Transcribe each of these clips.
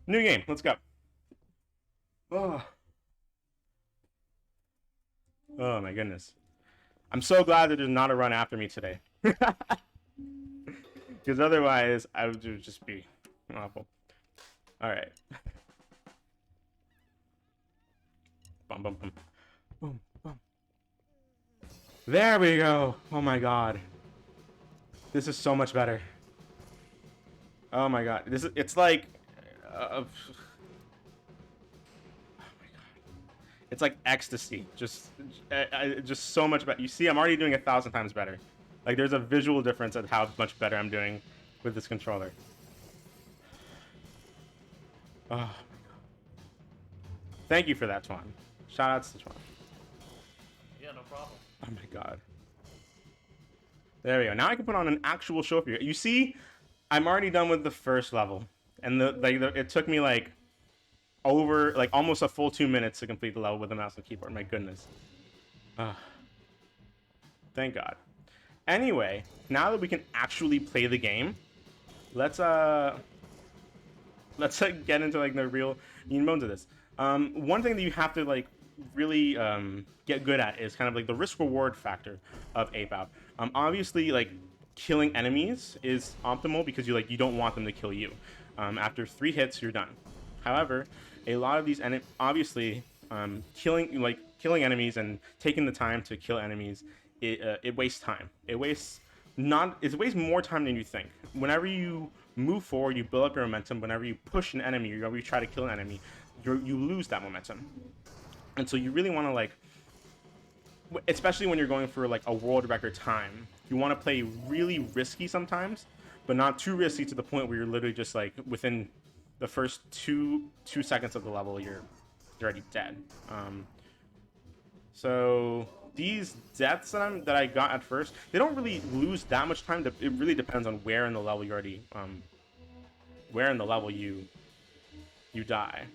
New game. Let's go. Oh. Oh my goodness. I'm so glad that there's not a run after me today. Because otherwise, I would just be awful. Alright. Bum, bum, bum. Boom, boom. There we go. Oh my god. This is so much better. Oh my god. It's like... oh my god. It's like ecstasy. Just so much better. You see, I'm already doing 1,000 times better. Like, there's a visual difference at how much better I'm doing with this controller. Oh my god. Thank you for that, Twan. Shoutouts to Twan. Yeah, no problem. Oh my god. There we go. Now I can put on an actual show for you. You see, I'm already done with the first level, and it took me like almost a full 2 minutes to complete the level with the mouse and keyboard. My goodness. Thank God. Anyway, now that we can actually play the game, let's get into like the real meat and bones of this. One thing that you have to like really get good at is kind of like the risk-reward factor of Ape Out. Obviously, like killing enemies is optimal because you don't want them to kill you. After 3 hits, you're done. However, a lot of these obviously killing enemies and taking the time to kill enemies, it wastes time. It wastes more time than you think. Whenever you move forward, you build up your momentum. Whenever you push an enemy, or you try to kill an enemy, you lose that momentum. And so you really want to, like, especially when you're going for like a world record time, you want to play really risky sometimes, but not too risky to the point where you're literally just like within the first two seconds of the level you're already dead. So these deaths that I got at first, they don't really lose that much time. It really depends on where in the level you already you die.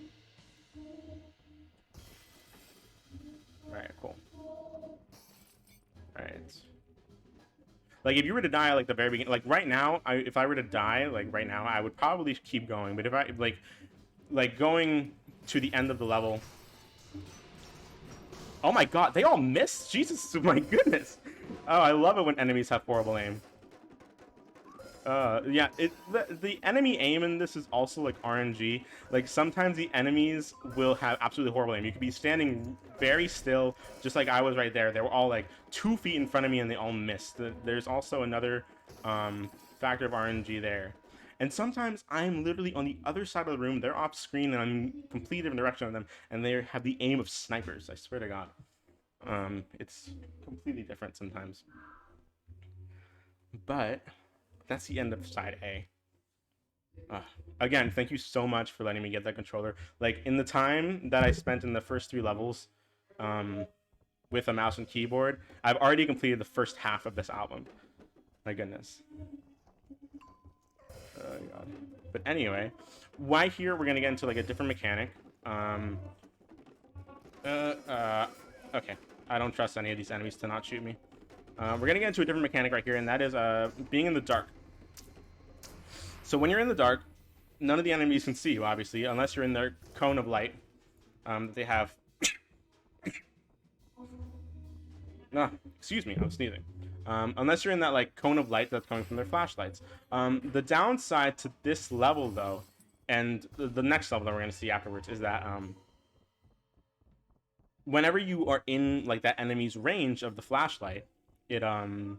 Alright, cool. Alright. Like, if you were to die, like, the very beginning... Like, right now, if I were to die, like, right now, I would probably keep going. But if I, like, going to the end of the level... Oh my god, they all miss? Jesus, my goodness! Oh, I love it when enemies have horrible aim. Yeah, the enemy aim in this is also like RNG. Like, sometimes the enemies will have absolutely horrible aim. You could be standing very still, just like I was right there. They were all like 2 feet in front of me and they all missed. There's also another factor of RNG there. And sometimes I'm literally on the other side of the room. They're off screen and I'm completely different direction of them, and they have the aim of snipers. I swear to God. It's completely different sometimes. But that's the end of side A. Again, thank you so much for letting me get that controller. Like, in the time that I spent in the first 3 levels with a mouse and keyboard, I've already completed the first half of this album. My goodness. Oh god. But anyway, why here we're gonna get into like a different mechanic. Okay. I don't trust any of these enemies to not shoot me. We're gonna get into a different mechanic right here, and that is being in the dark. So when you're in the dark, none of the enemies can see you, obviously, unless you're in their cone of light that they have. No, excuse me, I was sneezing. Unless you're in that like cone of light that's coming from their flashlights. The downside to this level, though, and the next level that we're gonna see afterwards, is that whenever you are in like that enemy's range of the flashlight, the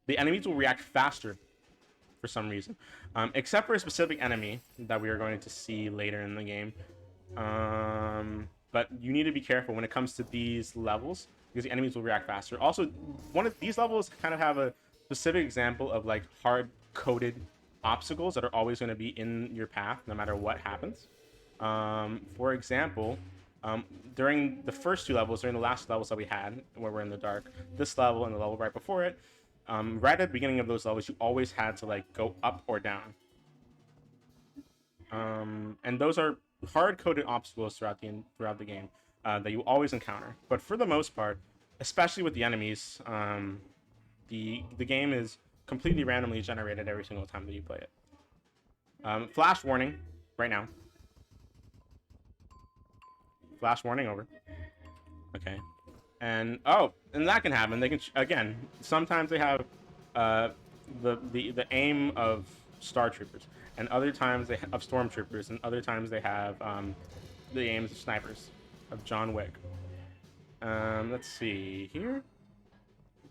enemies will react faster for some reason, except for a specific enemy that we are going to see later in the game. But you need to be careful when it comes to these levels, because the enemies will react faster. Also, one of these levels kind of have a specific example of like hard-coded obstacles that are always going to be in your path no matter what happens. For example, during the first 2 levels, during the last levels that we had where we're in the dark, this level and the level right before it, right at the beginning of those levels, you always had to like go up or down. And those are hard-coded obstacles throughout the game that you always encounter. But for the most part, especially with the enemies, the game is completely randomly generated every single time that you play it. Flash warning right now. Flash warning over. Okay. And oh, and that can happen. They can again. Sometimes they have the aim of Star Troopers, and other times they of Stormtroopers, and other times they have the aims of snipers of John Wick. Let's see here.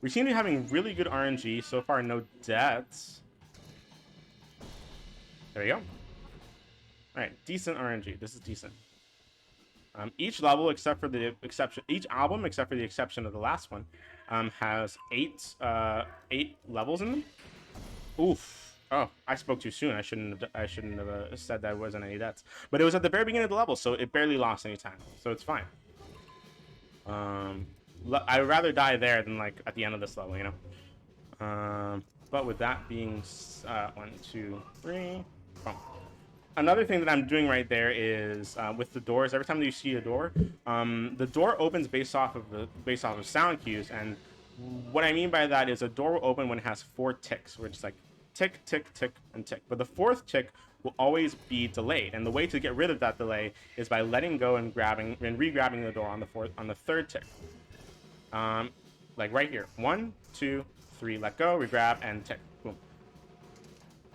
We seem to be having really good RNG so far. No deaths. There we go. All right, decent RNG. This is decent. Each level, except for the exception, each album, except for the exception of the last one, has eight levels in them. Oof. Oh, I spoke too soon. I shouldn't have said that wasn't any deaths. But it was at the very beginning of the level, so it barely lost any time. So it's fine. I'd rather die there than like at the end of this level, you know. But with that being 1, 2, 3, boom. Another thing that I'm doing right there is with the doors. Every time that you see a door, the door opens based off of sound cues. And what I mean by that is a door will open when it has 4 ticks, which is like tick, tick, tick, and tick. But the 4th tick will always be delayed, and the way to get rid of that delay is by letting go and re-grabbing the door on the 3rd tick. Like right here, 1, 2, 3, let go, re-grab, and tick. Boom.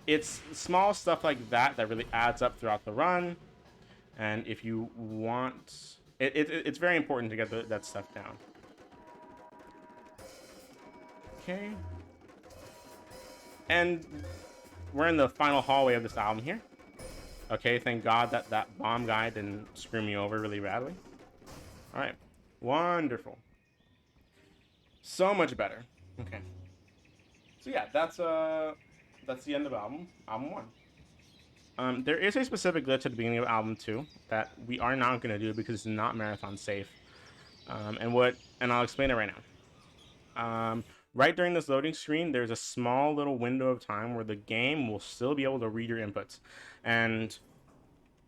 It's small stuff like that that really adds up throughout the run, and if you want, it's very important to get that stuff down. Okay. And we're in the final hallway of this album here. Okay, thank God that bomb guy didn't screw me over really badly. All right, wonderful. So much better. Okay. So yeah, that's the end of album 1. There is a specific glitch at the beginning of album 2 that we are not going to do because it's not marathon safe. And I'll explain it right now. Right during this loading screen, there's a small little window of time where the game will still be able to read your inputs. And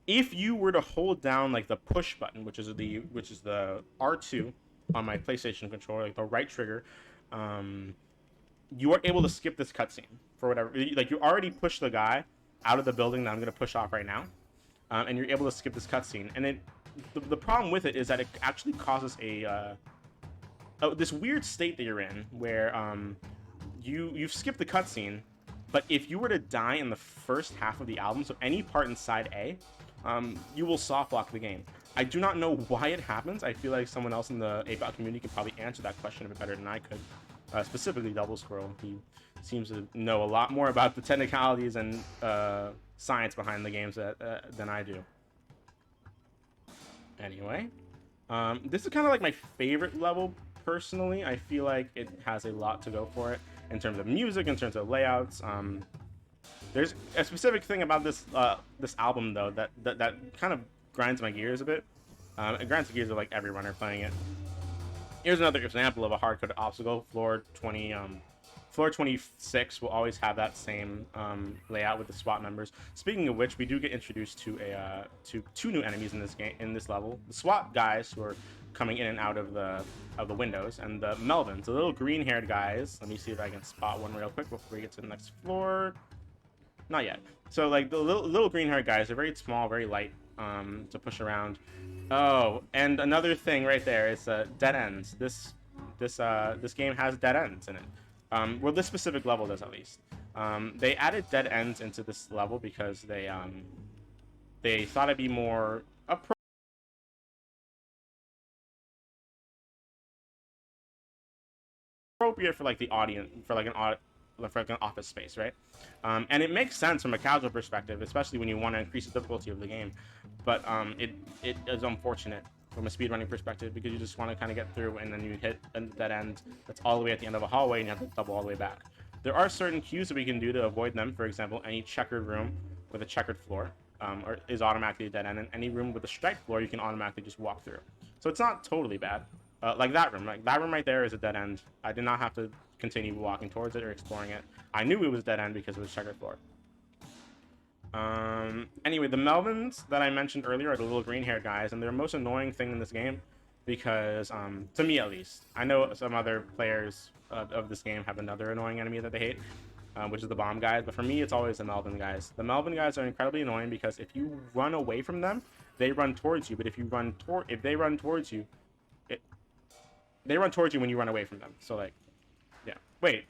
if you were to hold down like the push button, which is the R2 on my PlayStation controller, like the right trigger, you are able to skip this cutscene for whatever. Like you already pushed the guy out of the building that I'm going to push off right now, and you're able to skip this cutscene. And the problem with it is that it actually causes this weird state that you're in where you've skipped the cutscene, but if you were to die in the first half of the album, so any part inside A, you will soft lock the game. I do not know why it happens. I feel like someone else in the APOC community can probably answer that question a bit better than I could. Specifically Double Squirrel. He seems to know a lot more about the technicalities and science behind the games than I do. Anyway, this is kind of like my favorite level personally. I feel like it has a lot to go for it in terms of music, in terms of layouts. There's a specific thing about this album though that kind of grinds my gears a bit. It grinds the gears of like every runner playing it. Here's another example of a hard-coded obstacle. Floor 26 will always have that same layout with the SWAT members. Speaking of which, we do get introduced to two new enemies in this level: the SWAT guys who are coming in and out of the windows, and the Melvins, the little green-haired guys. Let me see if I can spot one real quick before we get to the next floor. Not yet. So like the little green-haired guys are very small, very light to push around. Oh, and another thing right there is dead ends. This game has dead ends in it. Well, this specific level does at least. They added dead ends into this level because they thought it'd be more appropriate for like the audience, for like an office space, right? And it makes sense from a casual perspective, especially when you want to increase the difficulty of the game. But it is unfortunate from a speedrunning perspective because you just want to kind of get through and then you hit a dead end that's all the way at the end of a hallway and you have to double all the way back. There are certain cues that we can do to avoid them. For example, any checkered room with a checkered floor is automatically a dead end, and any room with a striped floor you can automatically just walk through. So it's not totally bad. Like that room right there is a dead end. I did not have to continue walking towards it or exploring it. I knew it was dead end because it was checkered floor. Anyway, the Melvins that I mentioned earlier are the little green-haired guys, and they're the most annoying thing in this game because, to me at least, I know some other players of this game have another annoying enemy that they hate. which is the bomb guys. But for me, it's always the Melvin guys. The Melvin guys are incredibly annoying because if you run away from them, they run towards you. But if they run towards you, they run towards you when you run away from them. So like, yeah. Wait,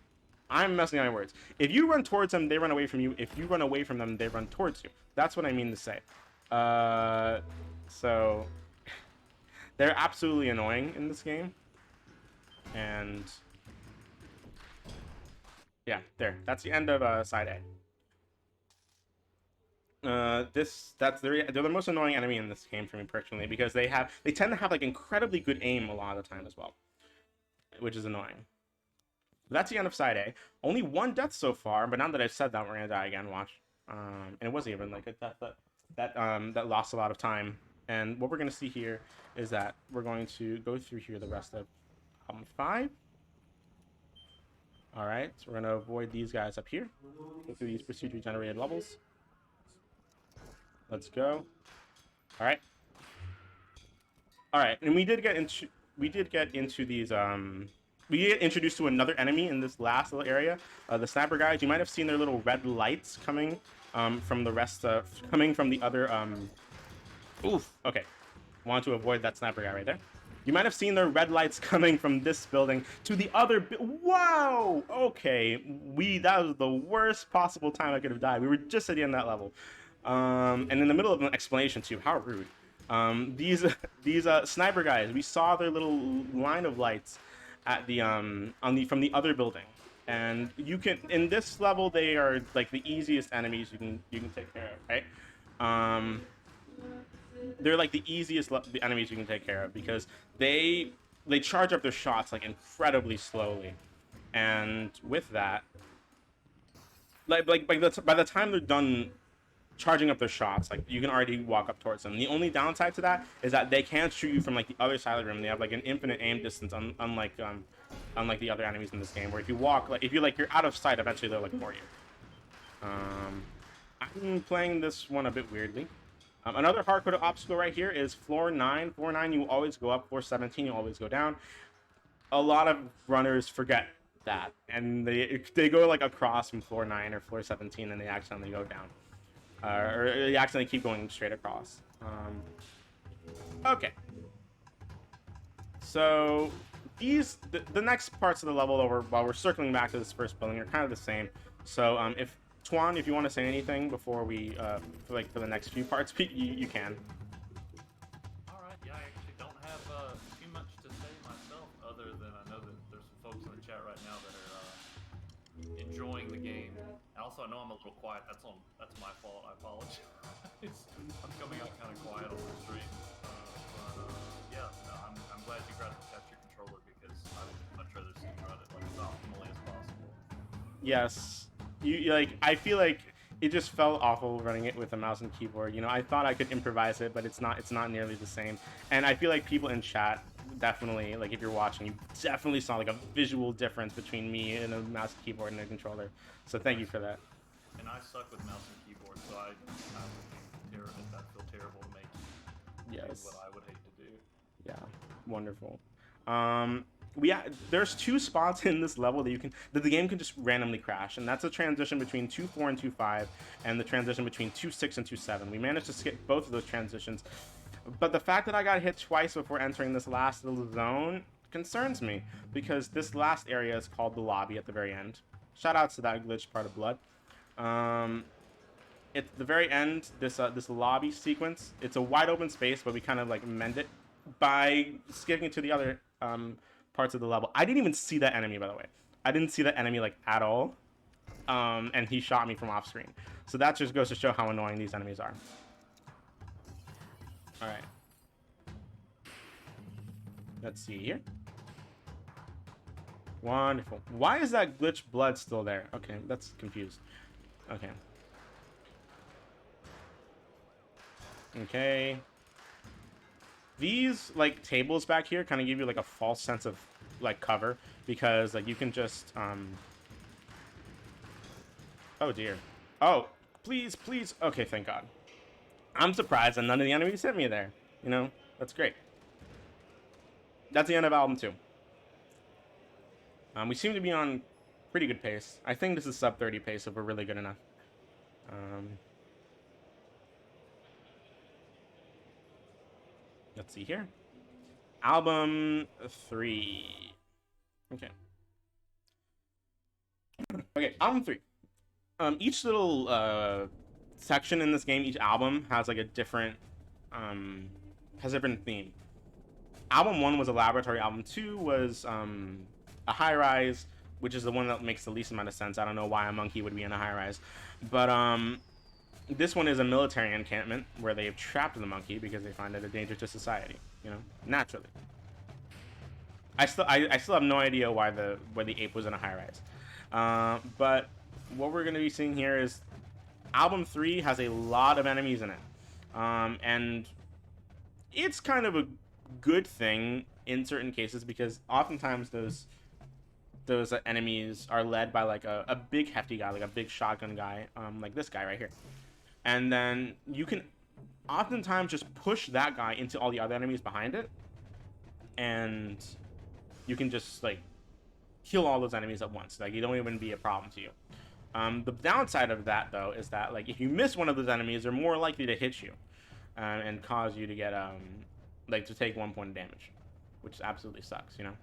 I'm messing up my words. If you run towards them, they run away from you. If you run away from them, they run towards you. That's what I mean to say. So they're absolutely annoying in this game. And yeah, that's the end of side A. They're the most annoying enemy in this game for me personally, because they tend to have like incredibly good aim a lot of the time as well, which is annoying. But that's the end of side A. Only one death so far, but now that I've said that, we're gonna die again. Watch. And it wasn't even like that lost a lot of time. And what we're gonna see here is that we're going to go through here the rest of 5. All right, so we're gonna avoid these guys up here. Go through these procedurally generated levels. Let's go. All right. All right, and we did get into these we get introduced to another enemy in this last little area. The sniper guys. You might have seen their little red lights coming from the rest coming from the other oof. Okay. Want to avoid that sniper guy right there. You might have seen their red lights coming from this building to the other wow! Okay. That was the worst possible time I could have died. We were just at the end of that level. And in the middle of an explanation too. How rude. These sniper guys, we saw their little line of lights at the from the other building. And you can, in this level, they are like the easiest enemies you can take care of, right? They're like the easiest enemies you can take care of because they charge up their shots like incredibly slowly, and with that, by the time they're done charging up their shots, like you can already walk up towards them. The only downside to that is that they can't shoot you from like the other side of the room. They have like an infinite aim distance, unlike the other enemies in this game, where if you walk, like if you're out of sight, eventually they'll like more you. I'm playing this one a bit weirdly. Another hardcode obstacle right here is floor 9. Floor 9, you always go up. Floor 17, you always go down. A lot of runners forget that, and they go like across from floor 9 or floor 17, and they accidentally go down, or they accidentally keep going straight across. Okay. So the next parts of the level, while we're circling back to this first building, are kind of the same. So if Twan, if you want to say anything before we for the next few parts, you can. All right. Yeah, I actually don't have too much to say myself, other than I know that there's some folks in the chat right now that are enjoying the game. Also, I know I'm a little quiet. That's my fault. I apologize. I'm coming out kind of quiet on the stream. Yeah, no, I'm glad you got your controller, because I would much rather see you run it like as optimally as possible. Yes. I feel like it just felt awful running it with a mouse and keyboard. You know, I thought I could improvise it, but it's not nearly the same. And I feel like people in chat definitely, like if you're watching, you definitely saw like a visual difference between me and a mouse and keyboard and a controller. So thank you for that. And I suck with mouse and keyboard, so I feel terrible to make you do what I would hate to do. Yeah, wonderful. There's 2 spots in this level that the game can just randomly crash, and that's a transition between 2.4 and 2.5, and the transition between 2.6 and 2.7. We managed to skip both of those transitions, but the fact that I got hit twice before entering this last little zone concerns me, because this last area is called the lobby at the very end. Shout outs to that glitch part of Blood. At the very end, this lobby sequence, it's a wide open space, but we kind of like mend it by skipping to the other parts of the level. I didn't even see that enemy, by the way. I didn't see that enemy like at all, and he shot me from off screen. So that just goes to show how annoying these enemies are. All right. Let's see here. Wonderful. Why is that glitch Blood still there? Okay, that's confused. Okay. Okay. These like tables back here kind of give you like a false sense of like cover, because like you can just oh dear. Oh, please. Okay, thank God. I'm surprised that none of the enemies hit me there. You know, that's great. That's the end of album 2. We seem to be on pretty good pace. I think this is sub 30 pace, so we're really good enough. Let's see here. Album 3. Okay. Okay, album 3. Each little section in this game, each album has like a different theme. Album 1 was a laboratory. Album 2 was a high-rise, which is the one that makes the least amount of sense. I don't know why a monkey would be in a high-rise, but this one is a military encampment where they've trapped the monkey because they find it a danger to society. You know, naturally. I still have no idea why the ape was in a high-rise, but what we're going to be seeing here is album 3 has a lot of enemies in it, and it's kind of a good thing in certain cases because oftentimes those enemies are led by like a big hefty guy, like a big shotgun guy, like this guy right here, and then you can oftentimes just push that guy into all the other enemies behind it, and you can just like kill all those enemies at once. Like, you don't even be a problem to you. The downside of that, though, is that like if you miss one of those enemies, they're more likely to hit you and cause you to get like to take 1 point of damage, which absolutely sucks, you know.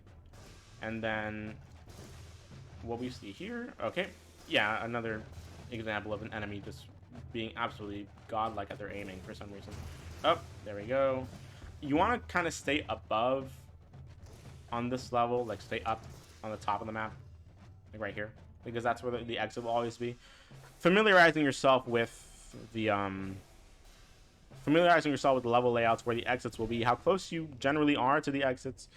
And then what we see here, okay, yeah, another example of an enemy just being absolutely godlike at their aiming for some reason. Oh, there we go. You want to kind of stay above on this level, like stay up on the top of the map, like right here, because that's where the exit will always be. Familiarizing yourself with the level layouts where the exits will be, how close you generally are to the exits,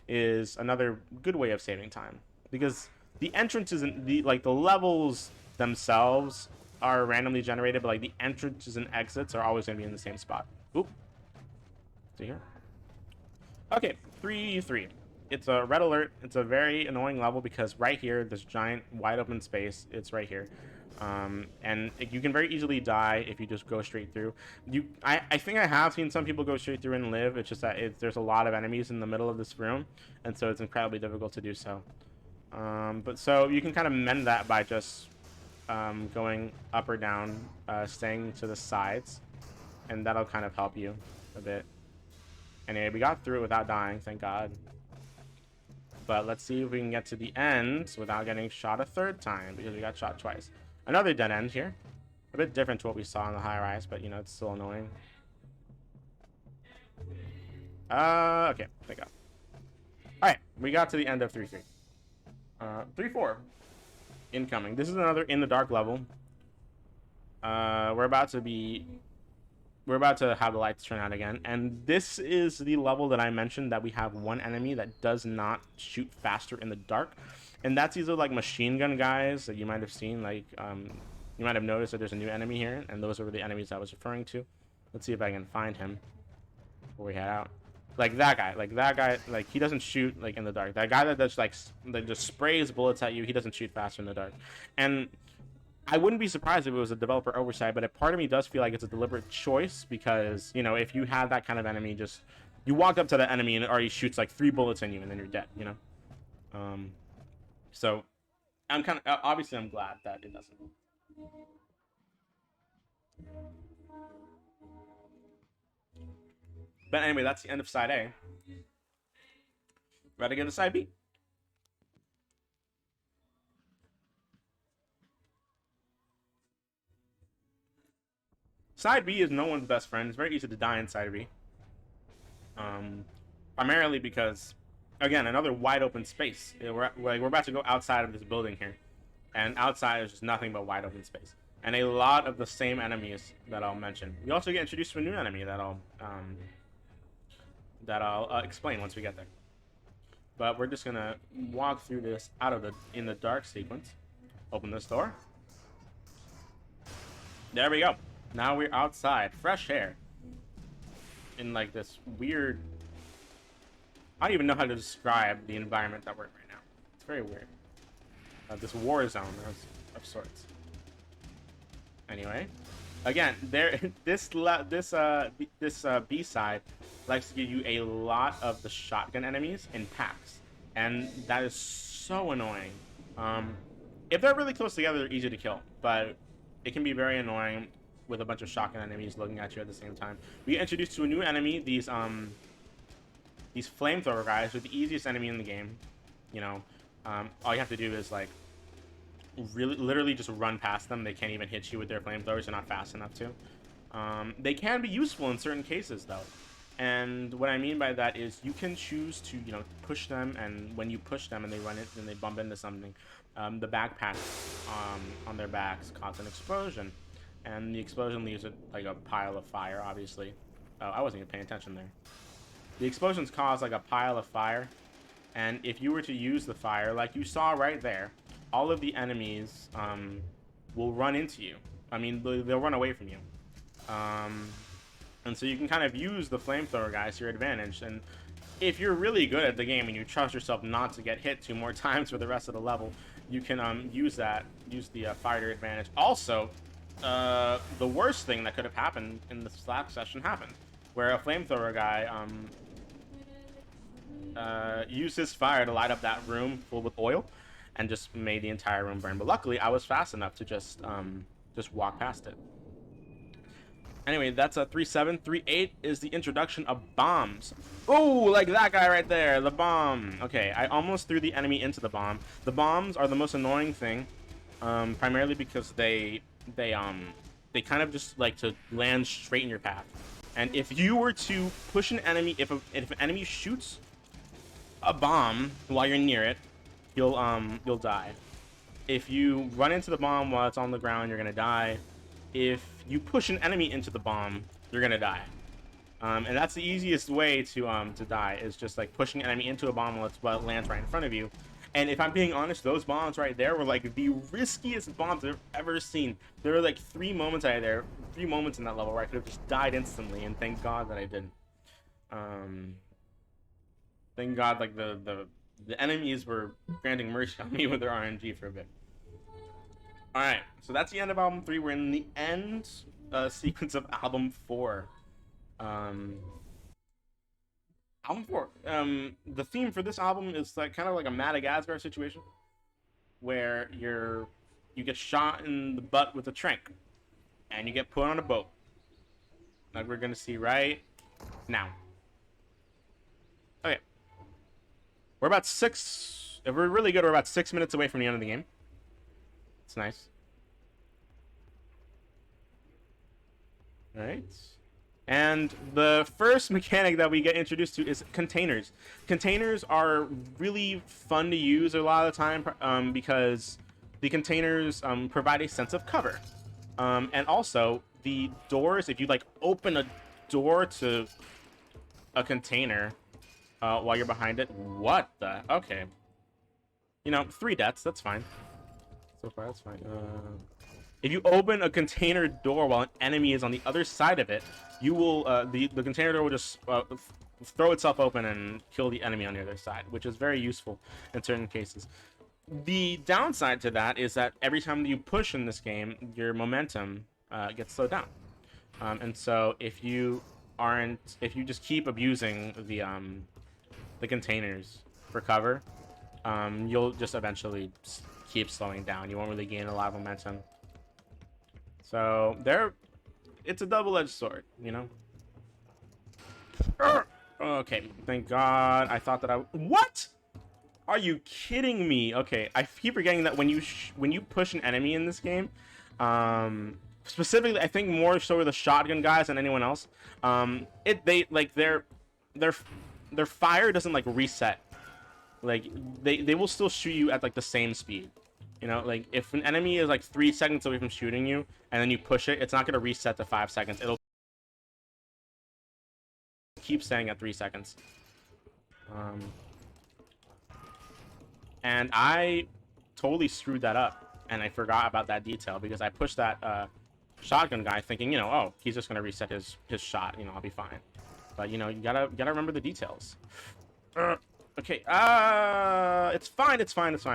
is another good way of saving time, because the entrances and the levels themselves are randomly generated, but like the entrances and exits are always going to be in the same spot. Oop. See here. Okay, 3-3. It's a red alert. It's a very annoying level because right here, this giant wide open space, it's right here. And you can very easily die if you just go straight through. I think I have seen some people go straight through and live. It's just that there's a lot of enemies in the middle of this room, and so it's incredibly difficult to do so. But so you can kind of mend that by just going up or down, staying to the sides, and that'll kind of help you a bit. Anyway, we got through it without dying, thank God. But let's see if we can get to the end without getting shot a third time, because we got shot twice. Another dead end here. A bit different to what we saw in the high rise, but you know, it's still annoying. Okay, there we go. Alright, we got to the end of 3-3. 3-4. Incoming. This is another in the dark level. We're about to have the lights turn out again, and this is the level that I mentioned that we have one enemy that does not shoot faster in the dark, and that's either like machine gun guys that you might have seen, like you might have noticed that there's a new enemy here, and those are the enemies I was referring to. Let's see if I can find him before we head out. Like that guy, like he doesn't shoot like in the dark. That guy that just sprays bullets at you, he doesn't shoot faster in the dark. And I wouldn't be surprised if it was a developer oversight, but a part of me does feel like it's a deliberate choice because, you know, if you have that kind of enemy, just you walk up to the enemy and it already shoots like 3 bullets in you and then you're dead, you know. So I'm kind of obviously I'm glad that it doesn't. But anyway, that's the end of side A. Ready to get to side B. Side B is no one's best friend. It's very easy to die in side B. Primarily because, again, another wide open space. We're about to go outside of this building here, and outside is just nothing but wide open space, and a lot of the same enemies that I'll mention. We also get introduced to a new enemy that I'll explain once we get there. But we're just gonna walk through this in the dark sequence. Open this door. There we go. Now we're outside, fresh air, in like this weird, I don't even know how to describe the environment that we're in right now. It's very weird. This war zone of sorts. Anyway, again, this B side likes to give you a lot of the shotgun enemies in packs, and that is so annoying. if they're really close together, they're easy to kill, but it can be very annoying with a bunch of shotgun enemies looking at you at the same time. We get introduced to a new enemy. These flamethrower guys are the easiest enemy in the game. You know, all you have to do is like literally just run past them. They can't even hit you with their flamethrowers. They're not fast enough to. They can be useful in certain cases though. And what I mean by that is you can choose to, you know, push them, and when you push them and they run it and they bump into something, the backpack on their backs cause an explosion. And the explosion leaves it like a pile of fire, obviously. Oh, I wasn't even paying attention there. The explosions cause like a pile of fire, and if you were to use the fire, like you saw right there, all of the enemies will run into you. I mean, they'll run away from you. And so you can kind of use the flamethrower guys to your advantage. And if you're really good at the game and you trust yourself not to get hit 2 more times for the rest of the level, you can use the fire to your advantage. Also, the worst thing that could have happened in the Slack session happened, where a flamethrower guy used his fire to light up that room full with oil and just made the entire room burn. But luckily, I was fast enough to just walk past it. Anyway, that's a 3.7. 3.8 is the introduction of bombs. Oh, like that guy right there, the bomb. Okay, I almost threw the enemy into the bomb. The bombs are the most annoying thing, primarily because they kind of just like to land straight in your path. And if you were to push an enemy, if an enemy shoots a bomb while you're near it, you'll die. If you run into the bomb while it's on the ground, you're gonna die. If you push an enemy into the bomb, you're gonna die. And that's the easiest way to die, is just like pushing an enemy into a bomb while it lands right in front of you. And if I'm being honest, those bombs right there were like the riskiest bombs I've ever seen. There were like 3 moments in that level where I could have just died instantly, and thank God that I didn't. Thank God, like the enemies were granting mercy on me with their RNG for a bit. Alright, so that's the end of album 3. We're in the end sequence of album 4. Album 4. The theme for this album is like kind of like a Madagascar situation, where you get shot in the butt with a tranq, and you get put on a boat, like we're gonna see right now. Okay, we're about 6. If we're really good, we're about 6 minutes away from the end of the game. It's nice. All right. And the first mechanic that we get introduced to is containers. Containers are really fun to use a lot of the time because the containers provide a sense of cover. And also, the doors, if you like open a door to a container while you're behind it, what the? Okay. You know, 3 deaths, that's fine. So far, that's fine. If you open a container door while an enemy is on the other side of it, you will the container door will just throw itself open and kill the enemy on the other side, which is very useful in certain cases. The downside to that is that every time you push in this game, your momentum gets slowed down. And so if you just keep abusing the containers for cover, you'll just eventually keep slowing down. You won't really gain a lot of momentum. So it's a double-edged sword, you know. Okay, thank God. I thought that what? Are you kidding me? Okay, I keep forgetting that when you push an enemy in this game, specifically, I think more so with the shotgun guys than anyone else. Their fire doesn't like reset. Like they will still shoot you at like the same speed. You know, like if an enemy is like 3 seconds away from shooting you and then you push it, it's not going to reset to 5 seconds. It'll keep staying at 3 seconds. And I totally screwed that up, and I forgot about that detail because I pushed that shotgun guy thinking, you know, oh, he's just going to reset his shot, you know, I'll be fine. But, you know, you gotta remember the details. Okay, it's fine.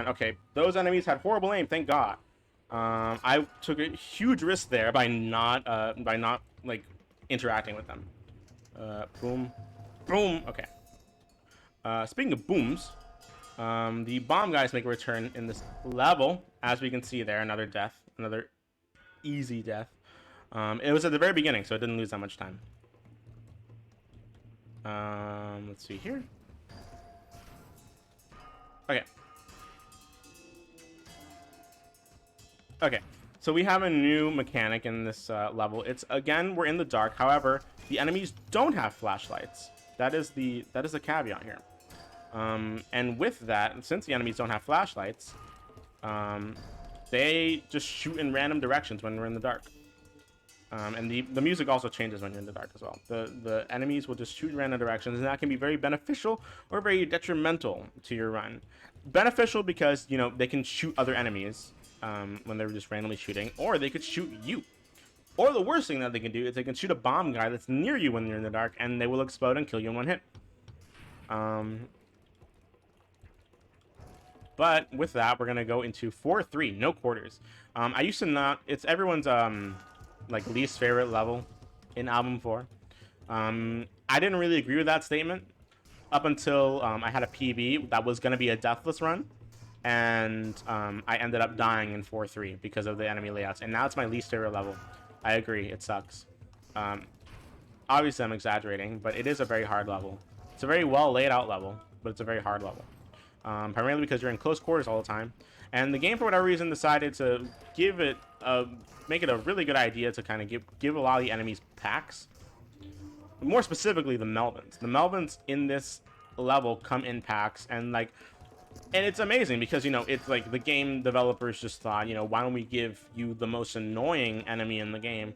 Okay, those enemies had horrible aim, thank God. I took a huge risk there by not like interacting with them. Boom, boom. Okay. Speaking of booms, The bomb guys make a return in this level. As we can see there, another death. Another easy death. It was at the very beginning, so it didn't lose that much time. Let's see here. Okay. Okay. So we have a new mechanic in this level. It's, again, we're in the dark. However, the enemies don't have flashlights. That is the caveat here. And with that, since the enemies don't have flashlights, they just shoot in random directions when we're in the dark. And the music also changes when you're in the dark as well. The enemies will just shoot in random directions, and that can be very beneficial or very detrimental to your run. Beneficial because, you know, they can shoot other enemies when they're just randomly shooting, or they could shoot you. Or the worst thing that they can do is they can shoot a bomb guy that's near you when you're in the dark, and they will explode and kill you in one hit. But with that, we're gonna go into 4-3, no quarters. I used to not. It's everyone's like least favorite level in Album 4. I didn't really agree with that statement up until I had a PB that was gonna be a deathless run, and I ended up dying in 4-3 because of the enemy layouts, and now it's my least favorite level. I agree, it sucks. Obviously, I'm exaggerating, but it is a very hard level. It's a very well laid out level, but it's a very hard level. Primarily because you're in close quarters all the time, and the game for whatever reason decided to give it make it a really good idea to kind of give a lot of the enemies packs. More specifically, the Melvins. The Melvins in this level come in packs, and it's amazing because, you know, it's like the game developers just thought, you know, why don't we give you the most annoying enemy in the game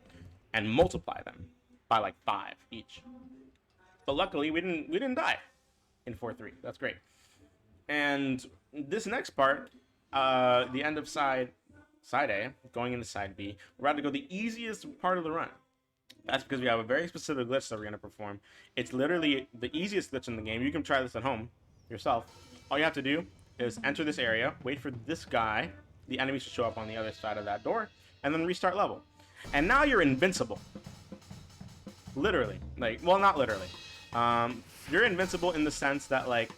and multiply them by like 5 each. But luckily we didn't die in 4-3. That's great. And this next part, the end of side A, going into side B, we're about to go the easiest part of the run. That's because we have a very specific glitch that we're going to perform. It's literally the easiest glitch in the game. You can try this at home yourself. All you have to do is enter this area, wait for this guy, the enemies to show up on the other side of that door, and then restart level. And now you're invincible. Literally. Like, well, not literally. You're invincible in the sense that, like,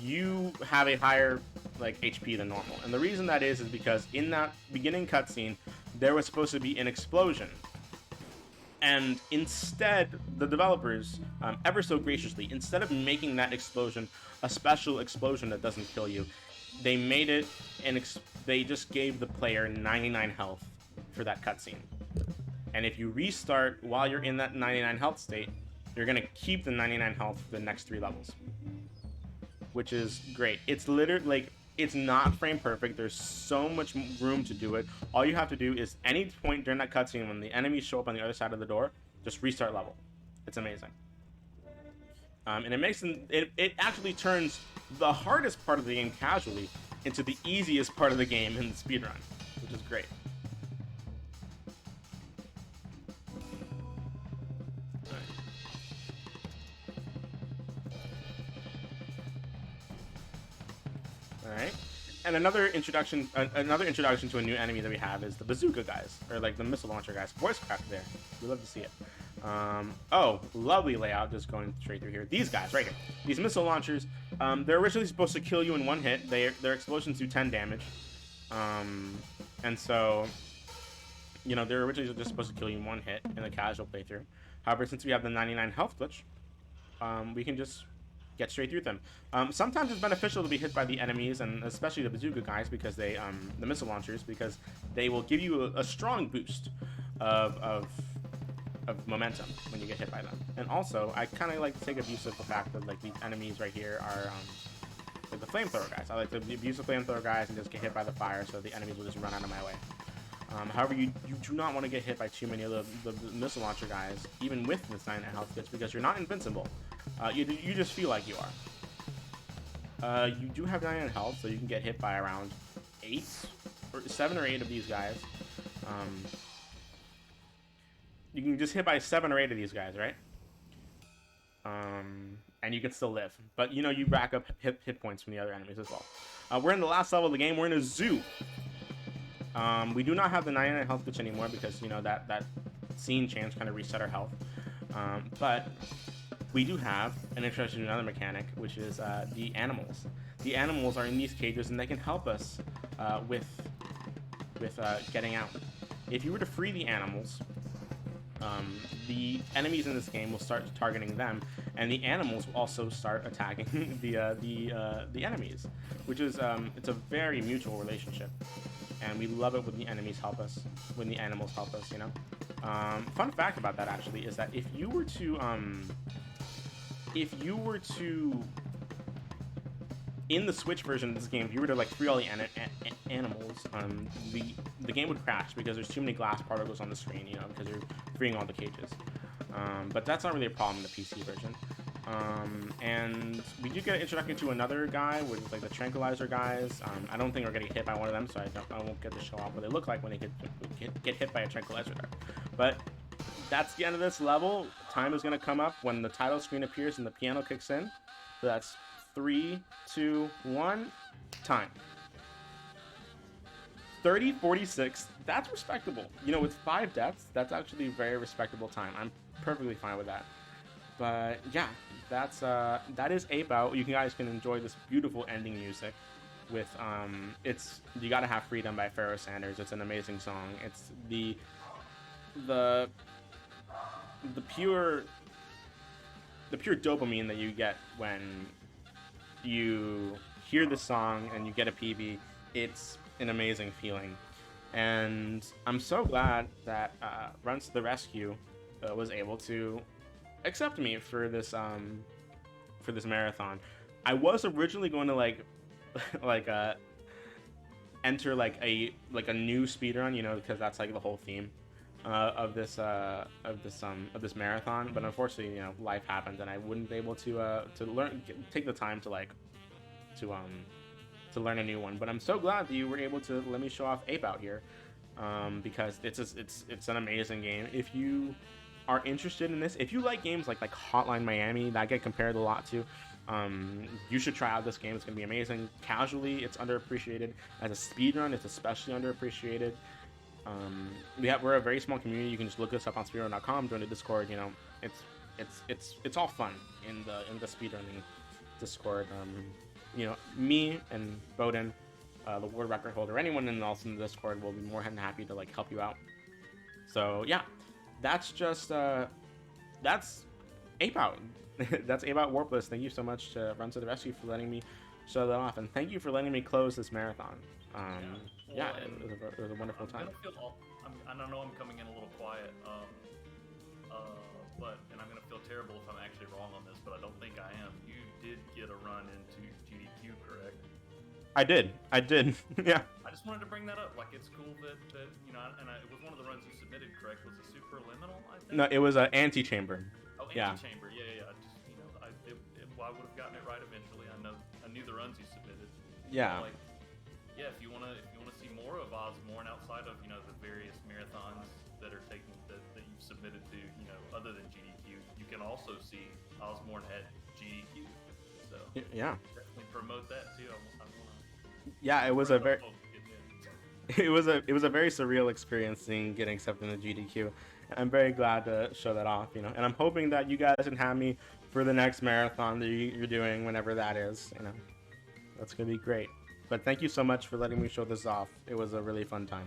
you have a higher HP than normal, and the reason that is because in that beginning cutscene there was supposed to be an explosion, and instead the developers, ever so graciously, instead of making that explosion a special explosion that doesn't kill you, they made it they just gave the player 99 health for that cutscene. And if you restart while you're in that 99 health state, you're gonna keep the 99 health for the next 3 levels. Which is great. It's literally, it's not frame perfect. There's so much room to do it. All you have to do is any point during that cutscene when the enemies show up on the other side of the door, just restart level. It's amazing. And it actually turns the hardest part of the game casually into the easiest part of the game in the speedrun, which is great. Alright, and another introduction to a new enemy that we have is the bazooka guys, or like the missile launcher guys. Voice crack there. We love to see it. Oh, lovely layout, just going straight through here. These guys right here, these missile launchers, they're originally supposed to kill you in 1 hit. Their explosions do 10 damage, and so, you know, they're originally just supposed to kill you in 1 hit in a casual playthrough. However, since we have the 99 health glitch, we can just get straight through them. Sometimes it's beneficial to be hit by the enemies, and especially the bazooka guys, because they, the missile launchers, because they will give you a strong boost of momentum when you get hit by them. And also, I kind of like to take abuse of the fact that, like, these enemies right here are like the flamethrower guys. I like to abuse the flamethrower guys and just get hit by the fire, so the enemies will just run out of my way. However, you do not want to get hit by too many of the missile launcher guys, even with this 99 health glitch, because you're not invincible. You just feel like you are. You do have 99 health, so you can get hit by around 7 or 8 of these guys. You can just hit by 7 or 8 of these guys, right? And you can still live. But, you know, you rack up hit points from the other enemies as well. We're in the last level of the game. We're in a zoo. We do not have the 99 health glitch anymore because, you know, that scene change kind of reset our health. But we do have an introduction to another mechanic, which is the animals. the animals are in these cages and they can help us with getting out. If you were to free the animals, the enemies in this game will start targeting them, and the animals will also start attacking the enemies, which is it's a very mutual relationship, and we love it when the enemies help us, when the animals help us. You know, fun fact about that actually is that if you were to in the Switch version of this game, if you were to like free all the animals, the game would crash because there's too many glass particles on the screen, you know, because you're freeing all the cages. But that's not really a problem in the PC version. And we do get introduction to another guy, which is like the tranquilizer guys. I don't think we're getting hit by one of them, so I won't get to show off what they look like when they get hit by a tranquilizer guy. But that's the end of this level. Time is going to come up when the title screen appears and the piano kicks in. So that's 3, 2, 1, time. 30:46. That's respectable. You know, with 5 deaths, that's actually a very respectable time. I'm perfectly fine with that. But yeah, that is Ape Out. You guys can enjoy this beautiful ending music with it's You Gotta Have Freedom by Pharoah Sanders. It's an amazing song. It's the pure dopamine that you get when you hear the song and you get a PB. It's an amazing feeling, and I'm so glad that Runs to the Rescue was able to accept me for this marathon. I was originally going to enter like a new speedrun, you know, because that's like the whole theme of this marathon. But unfortunately, you know, life happened, and I wouldn't be able to take the time to learn a new one. But I'm so glad that you were able to let me show off Ape Out here, because it's an amazing game. If you are interested in this, if you like games like Hotline Miami that I get compared a lot to, you should try out this game. It's gonna be amazing. Casually, it's underappreciated. As a speedrun, it's especially underappreciated. We're a very small community. You can just look us up on speedrun.com, join the Discord. You know, it's all fun in the speedrunning Discord. You know, me and Bowden, the world record holder, anyone else in the Discord will be more than happy to help you out. So yeah, that's just that's Ape Out. That's Ape Out Warpless. Thank you so much to Run to the Rescue for letting me show that off, and thank you for letting me close this marathon. It was a wonderful time. I don't know I'm coming in a little quiet, and I'm gonna feel terrible if I'm actually wrong on this, but I don't think I am. You did get a run into GDQ, correct? I did. Yeah. I just wanted to bring that up. Like, it's cool that you know, it was one of the runs you submitted, correct? Was it Superliminal, I think? No, it was an Antechamber. Oh, Antechamber. Yeah. I just, you know, I would have gotten it right eventually. I knew the runs you submitted. Yeah. Like, yeah, if you wanna see more of Ozmourn outside of, you know, the various marathons that you've submitted to, you know, other than GDQ, you can also see Ozmourn at GDQ. So yeah, definitely promote that too. Yeah, it was a very it was a very surreal experience getting accepted in the GDQ. I'm very glad to show that off, you know, and I'm hoping that you guys can have me for the next marathon that you're doing, whenever that is. You know, that's gonna be great. But thank you so much for letting me show this off. It was a really fun time.